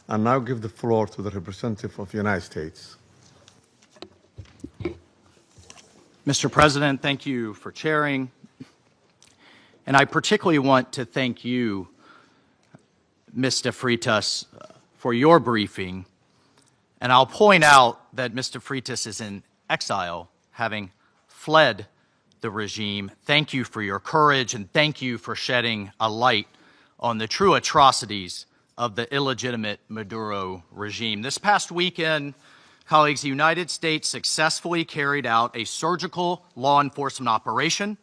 I now give the floor to the representative of the United States. Mr. President, thank you for chairing. And I particularly want to thank you, Mr. Freitas, for your briefing. And I'll point out that Mr. Freitas is in exile, having fled the regime. Thank you for your courage, and thank you for shedding a light on the true atrocities of the illegitimate Maduro regime. This past weekend, colleagues, the United States successfully carried out a surgical law enforcement operation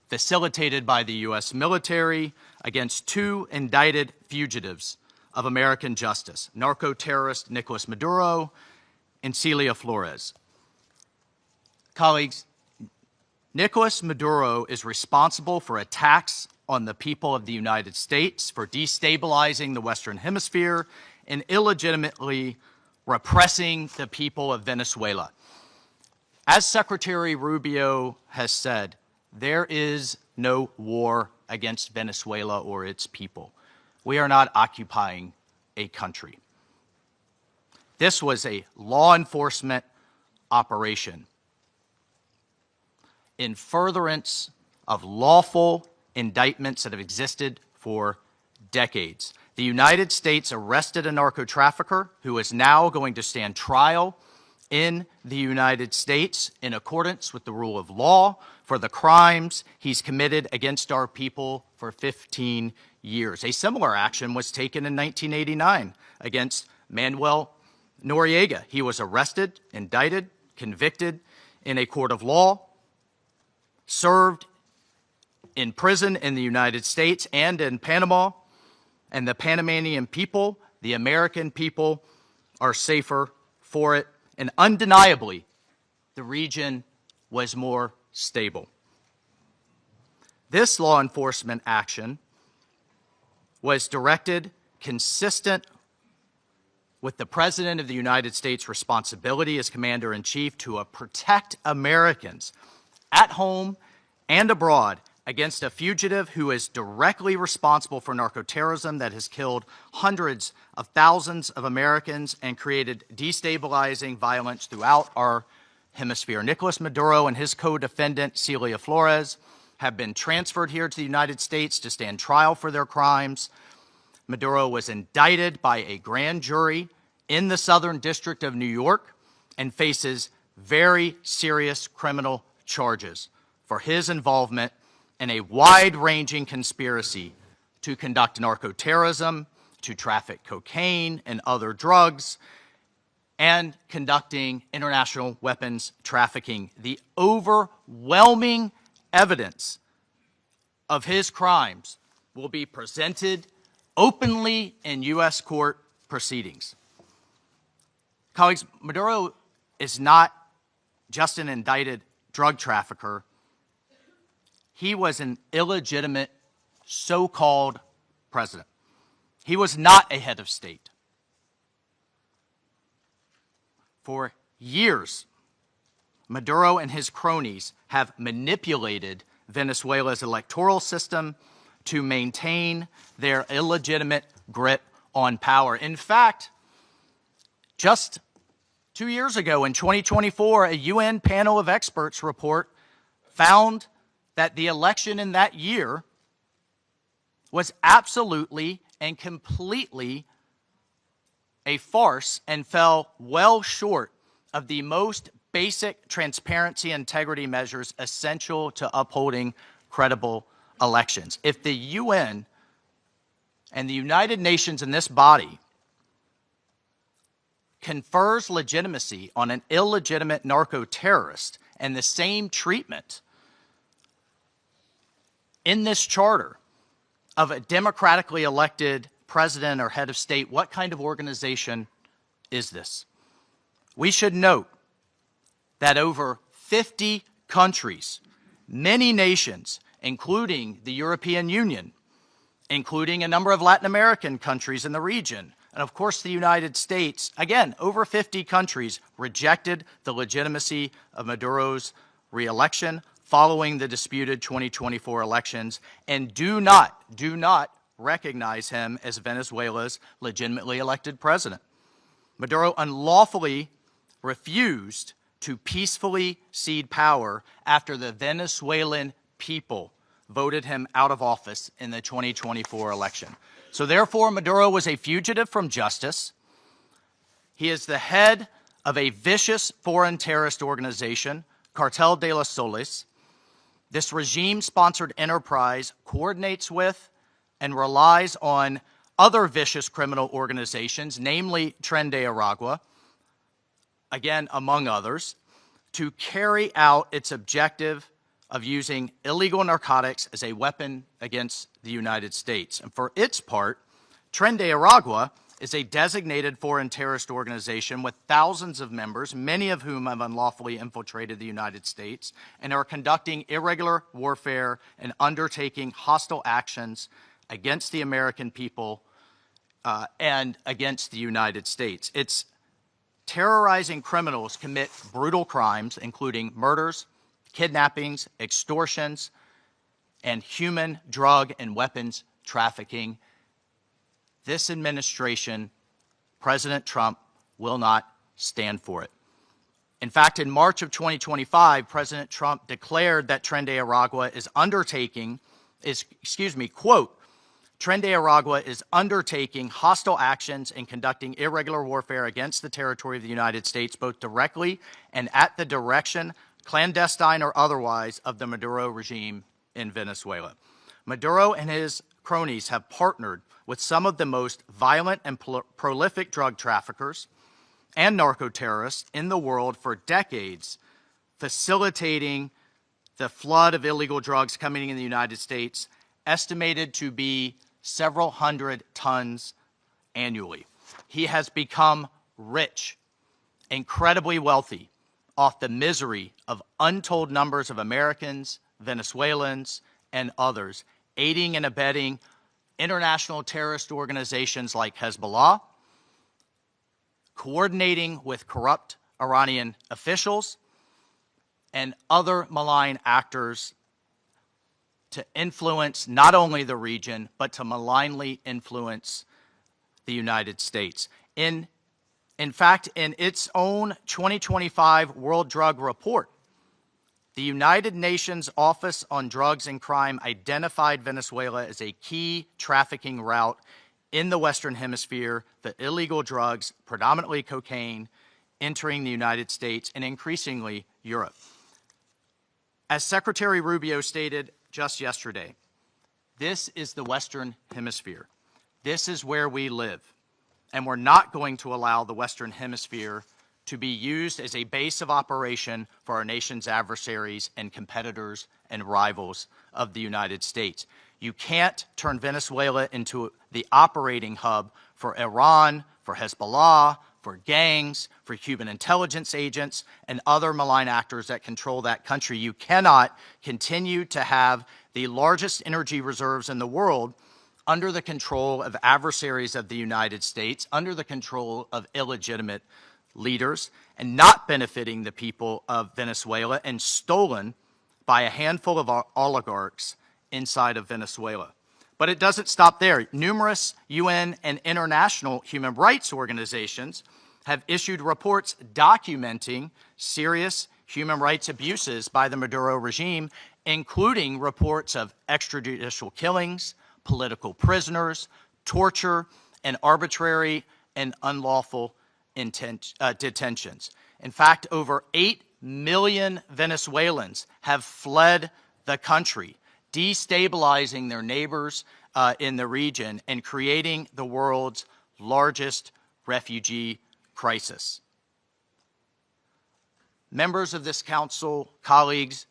facilitated by the U.S. military against two indicted fugitives of American justice, narco-terrorist Nicolas Maduro and Cilia Flores. Colleagues, Nicolas Maduro is responsible for attacks on the people of the United States, for destabilizing the Western Hemisphere, and illegitimately repressing the people of Venezuela. As Secretary Rubio has said, there is no war against Venezuela or its people. We are not occupying a country. This was a law enforcement operation in furtherance of lawful indictments that have existed for decades. The United States arrested a narco trafficker who is now going to stand trial in the United States in accordance with the rule of law for the crimes he's committed against our people for 15 years. A similar action was taken in 1989 against Manuel Noriega. He was arrested, indicted, convicted in a court of law, served in prison in the United States and in Panama, and the Panamanian people, the American people, are safer for it. And undeniably, the region was more stable. This law enforcement action was directed consistent with the President of the United States' responsibility as Commander-in-Chief to protect Americans at home and abroad against a fugitive who is directly responsible for narco-terrorism that has killed hundreds of thousands of Americans and created destabilizing violence throughout our hemisphere. Nicolas Maduro and his co-defendant, Cilia Flores, have been transferred here to the United States to stand trial for their crimes. Maduro was indicted by a grand jury in the Southern District of New York and faces very serious criminal charges for his involvement in a wide-ranging conspiracy to conduct narco-terrorism, to traffic cocaine and other drugs, and conducting international weapons trafficking. The overwhelming evidence of his crimes will be presented openly in U.S. court proceedings. Colleagues, Maduro is not just an indicted drug trafficker. He was an illegitimate so-called president. He was not a head of state. For years, Maduro and his cronies have manipulated Venezuela's electoral system to maintain their illegitimate grip on power. In fact, just 2 years ago in 2024, a UN panel of experts report found that the election in that year was absolutely and completely a farce and fell well short of the most basic transparency and integrity measures essential to upholding credible elections. If the UN and the United Nations in this body confers legitimacy on an illegitimate narco-terrorist and the same treatment in this charter of a democratically elected president or head of state, what kind of organization is this? We should note that over 50 countries, many nations, including the European Union, including a number of Latin American countries in the region, and of course the United States, again, over 50 countries rejected the legitimacy of Maduro's re-election following the disputed 2024 elections and do not recognize him as Venezuela's legitimately elected president. Maduro unlawfully refused to peacefully cede power after the Venezuelan people voted him out of office in the 2024 election. So therefore, Maduro was a fugitive from justice. He is the head of a vicious foreign terrorist organization, Cartel de los Soles. This regime-sponsored enterprise coordinates with and relies on other vicious criminal organizations, namely Tren de Aragua, again, among others, to carry out its objective of using illegal narcotics as a weapon against the United States. And for its part, Tren de Aragua is a designated foreign terrorist organization with thousands of members, many of whom have unlawfully infiltrated the United States and are conducting irregular warfare and undertaking hostile actions against the American people and against the United States. It's terrorizing criminals commit brutal crimes, including murders, kidnappings, extortions, and human, drug, and weapons trafficking. This administration, President Trump, will not stand for it. In fact, in March of 2025, President Trump declared that Tren de Aragua is quote, Tren de Aragua is undertaking hostile actions and conducting irregular warfare against the territory of the United States, both directly and at the direction, clandestine or otherwise, of the Maduro regime in Venezuela. Maduro and his cronies have partnered with some of the most violent and prolific drug traffickers and narco-terrorists in the world for decades, facilitating the flood of illegal drugs coming in the United States, estimated to be several hundred tons annually. He has become rich, incredibly wealthy, off the misery of untold numbers of Americans, Venezuelans, and others, aiding and abetting international terrorist organizations like Hezbollah, coordinating with corrupt Iranian officials, and other malign actors to influence not only the region, but to malignly influence the United States. In fact, in its own 2025 World Drug Report, the United Nations Office on Drugs and Crime identified Venezuela as a key trafficking route in the Western Hemisphere for illegal drugs, predominantly cocaine, entering the United States and increasingly Europe. As Secretary Rubio stated just yesterday, this is the Western Hemisphere. This is where we live. And we're not going to allow the Western Hemisphere to be used as a base of operation for our nation's adversaries and competitors and rivals of the United States. You can't turn Venezuela into the operating hub for Iran, for Hezbollah, for gangs, for Cuban intelligence agents, and other malign actors that control that country. You cannot continue to have the largest energy reserves in the world under the control of adversaries of the United States, under the control of illegitimate leaders, and not benefiting the people of Venezuela, and stolen by a handful of oligarchs inside of Venezuela. But it doesn't stop there. Numerous UN and international human rights organizations have issued reports documenting serious human rights abuses by the Maduro regime, including reports of extrajudicial killings, political prisoners, torture, and arbitrary and unlawful detentions. In fact, over 8 million Venezuelans have fled the country, destabilizing their neighbors in the region and creating the world's largest refugee crisis. Members of this council, colleagues,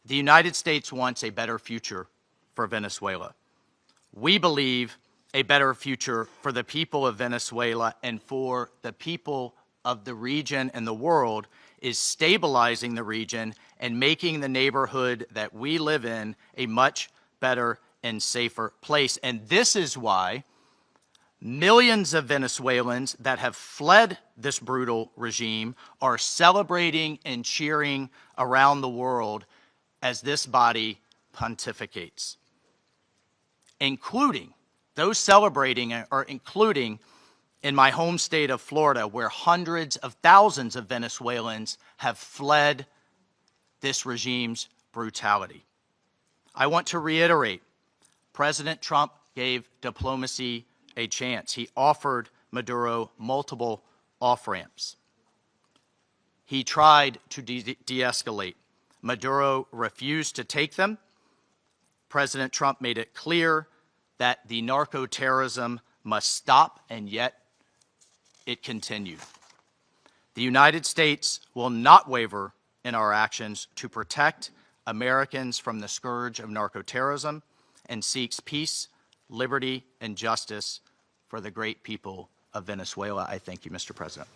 the United States wants a better future for Venezuela. We believe a better future for the people of Venezuela and for the people of the region and the world is stabilizing the region and making the neighborhood that we live in a much better and safer place. And this is why millions of Venezuelans that have fled this brutal regime are celebrating and cheering around the world as this body pontificates, including Those celebrating are including in my home state of Florida, where hundreds of thousands of Venezuelans have fled this regime's brutality. I want to reiterate, President Trump gave diplomacy a chance. He offered Maduro multiple off-ramps. He tried to de-escalate. Maduro refused to take them. President Trump made it clear that the narco-terrorism must stop, and yet it continued. The United States will not waver in our actions to protect Americans from the scourge of narco-terrorism and seeks peace, liberty, and justice for the great people of Venezuela. I thank you, Mr. President.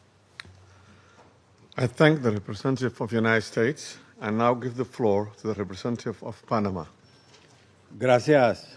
I thank the representative of the United States and now give the floor to the representative of Panama. Gracias.